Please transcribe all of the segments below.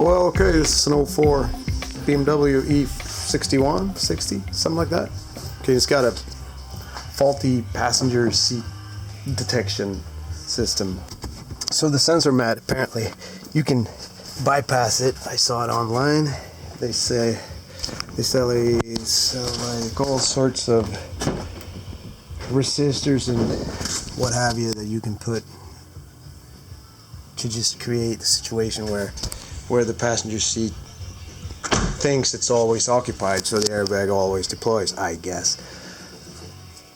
Well, okay, this is an 04 BMW E61, 60, something like that. Okay, it's got a faulty passenger seat detection system. So the sensor mat, apparently, you can bypass it. I saw it online. They sell like all sorts of resistors and what have you that you can put to just create a situation where the passenger seat thinks it's always occupied, so the airbag always deploys, I guess.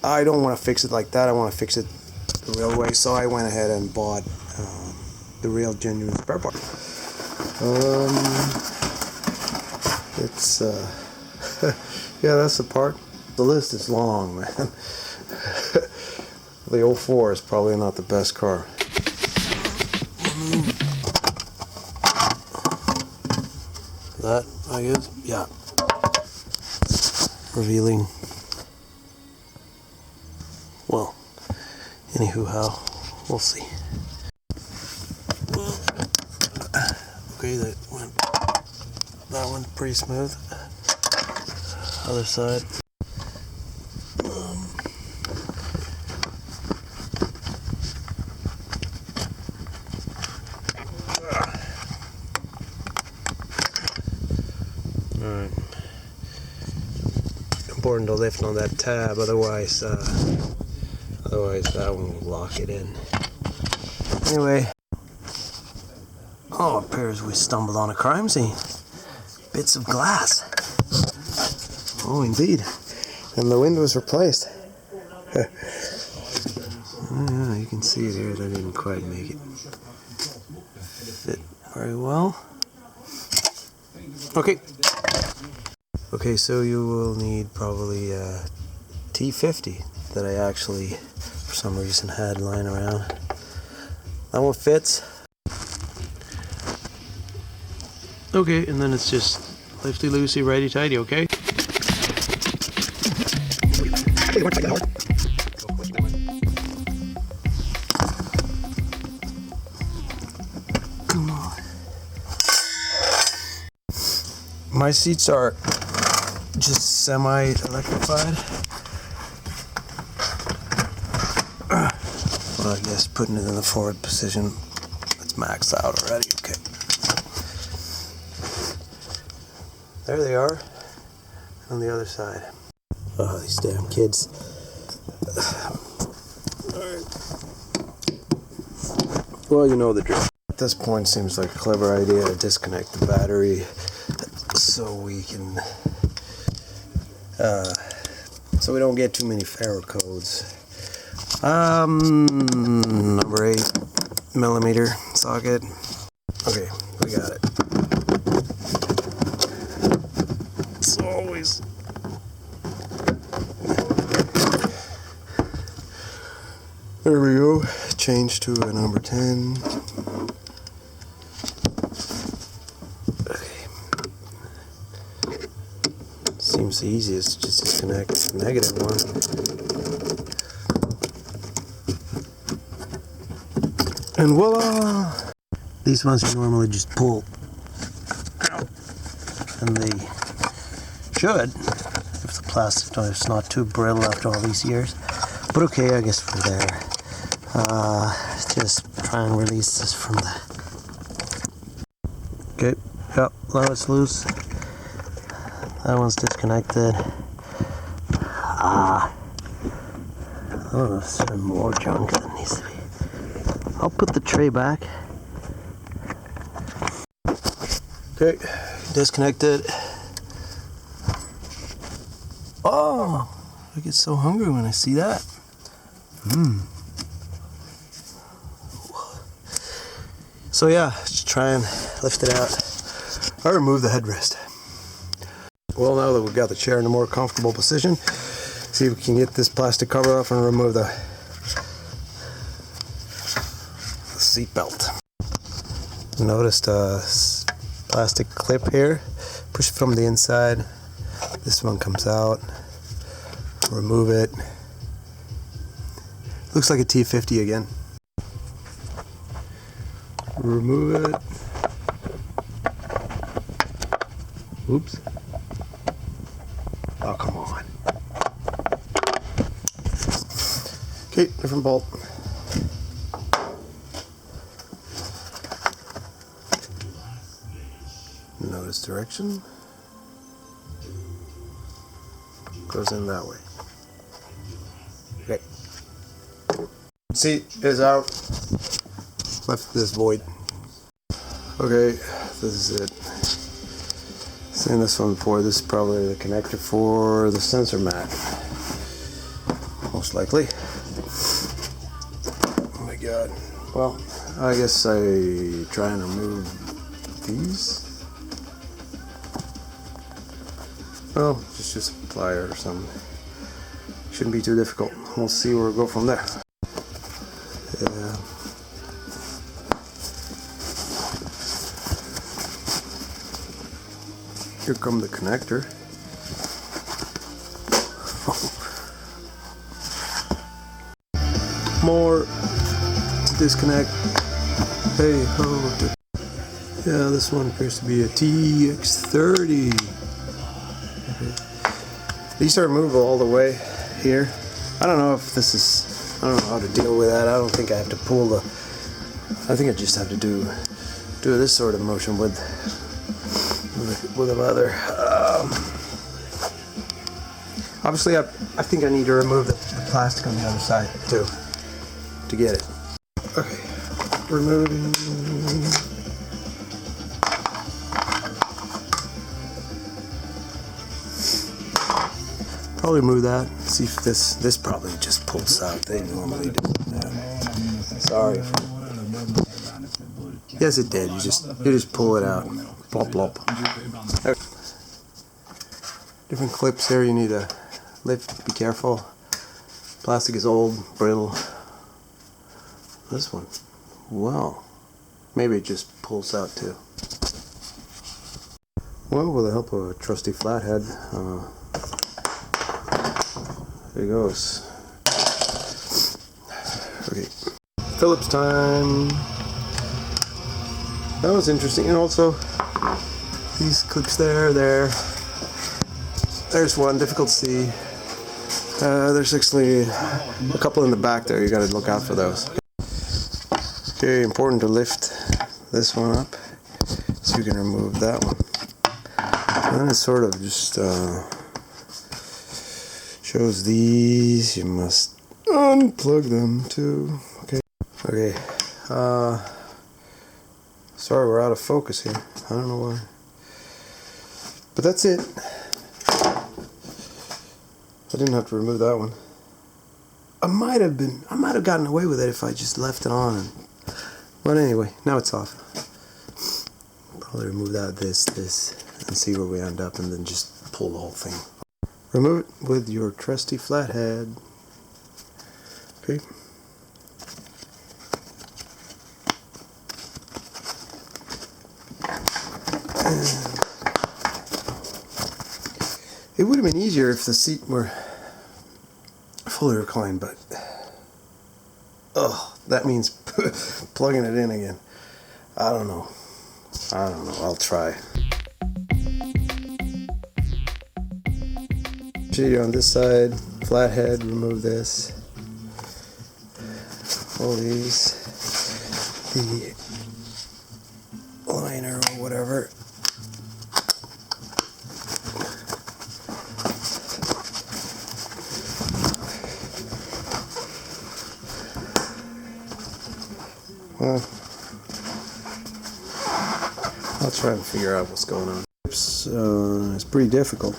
I don't want to fix it like that. I want to fix it the real way, so I went ahead and bought the real genuine spare part. It's yeah, that's the part. The list is long, man. The 04 is probably not the best car. That, I guess, yeah. Revealing. Well, anywho, how we'll see. Well, okay, that went pretty smooth. Other side. Alright. Important to lift on that tab, otherwise that one will lock it in. Anyway, oh, it appears we stumbled on a crime scene. Bits of glass. Oh, indeed. And the window was replaced. Yeah, you can see it here. I didn't quite make it fit very well. Okay, so you will need probably a T50 that I actually, for some reason, had lying around. That one fits. Okay, and then it's just lifty-loosey, righty-tighty, okay? Come on. My seats are just semi-electrified. Well, I guess putting it in the forward position, it's maxed out already. Okay. There they are on the other side. Oh, these damn kids. Alright. Well, you know the drill. At this point, it seems like a clever idea to disconnect the battery so we can so we don't get too many error codes. Number 8mm socket. Okay, we got it. It's always there we go. Change to a number 10. Seems the easiest, just disconnect the negative one. And voila! These ones you normally just pull out. And they should, if the plastic is not too brittle after all these years. But okay, I guess we're there. Just try and release this from the... Okay, yep, now it's loose. That one's disconnected. Oh, there's more junk that needs to be. I'll put the tray back. Okay, disconnected. Oh, I get so hungry when I see that. So yeah, just try and lift it out. I remove the headrest. Well, now that we've got the chair in a more comfortable position, see if we can get this plastic cover off and remove the seat belt. Noticed a plastic clip here. Push it from the inside. This one comes out. Remove it. Looks like a T50 again. Remove it. Oops. Oh, come on. Okay, different bolt. Notice direction. Goes in that way. Okay. Seat is out. Left this void. Okay, this is it. Seen this one before. This is probably the connector for the sensor mat. Most likely. Oh my god. Well, I guess I try and remove these. Well, just use a plier or something. Shouldn't be too difficult. We'll see where we go from there. Yeah. Here come the connector. More disconnect. Hey ho. Yeah, this one appears to be a TX30. These are removable all the way here. I don't know if this is, I don't know how to deal with that. I don't think I have to pull the, I think I just have to do this sort of motion with a leather. Obviously I think I need to remove the plastic on the other side too to get it. Okay, removing. Probably move that. See if this probably just pulls out. They normally do. Yeah. Sorry. Yes, it did. You just pull it out. Plop plop. Okay. Different clips here. You need to lift. Be careful. Plastic is old, brittle. This one, well, maybe it just pulls out too. Well, with the help of a trusty flathead. There it goes. Okay, Phillips time. That was interesting, and also these clips there. There's one, difficult to see. There's actually a couple in the back there. You got to look out for those. Okay, important to lift this one up so you can remove that one. And then it sort of just shows these. You must unplug them too. Okay. Sorry, we're out of focus here. I don't know why. But that's it. I didn't have to remove that one. I might have gotten away with it if I just left it on. But anyway, now it's off. Probably remove that, this, and see where we end up, and then just pull the whole thing. Remove it with your trusty flathead. Okay. It would have been easier if the seat were fully reclined, but that means plugging it in again. I don't know. I'll try. Seat on this side, flathead, remove this. All these, the liner or whatever. Well, I'll try and figure out what's going on. It's pretty difficult.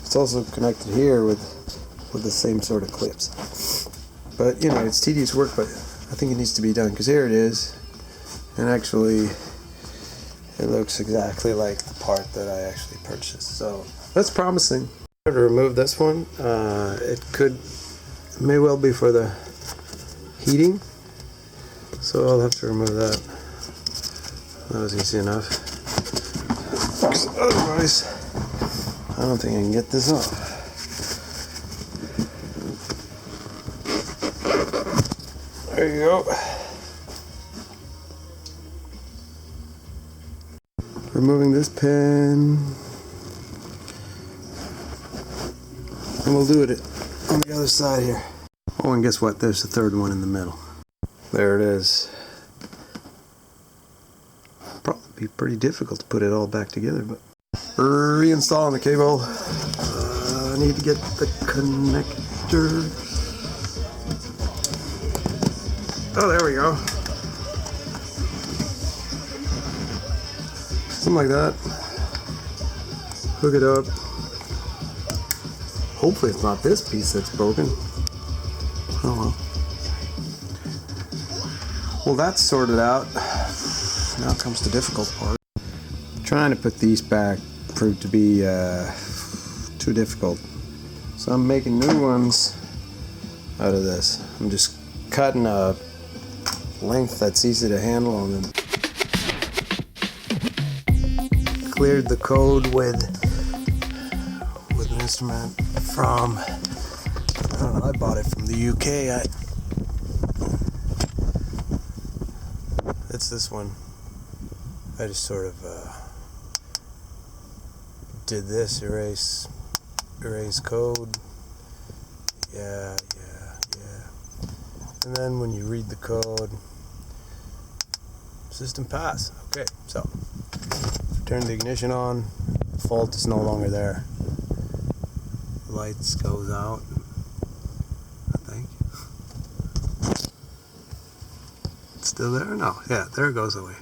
It's also connected here with the same sort of clips. But, you know, it's tedious work, but I think it needs to be done, because here it is. And actually, it looks exactly like the part that I actually purchased. So, that's promising. To remove this one, it may well be for the heating. So I'll have to remove that. That was easy enough. Otherwise, I don't think I can get this off. There you go. removing this pin, and we'll do it on the other side here. Oh, and guess what? There's the third one in the middle. There it is. Probably be pretty difficult to put it all back together, but reinstalling the cable. I need to get the connector. Oh, there we go. Something like that. Hook it up. Hopefully it's not this piece that's broken. Oh well. Well, that's sorted out. Now comes the difficult part. Trying to put these back proved to be too difficult. So I'm making new ones out of this. I'm just cutting a length that's easy to handle and then cleared the code with an instrument from, I don't know, I bought it from the UK. It's this one. I just sort of did this, erase code. Yeah. And then when you read the code, system pass. Okay, so turn the ignition on, the fault is no longer there. Lights goes out, I think. It's still there? No, yeah, there it goes away.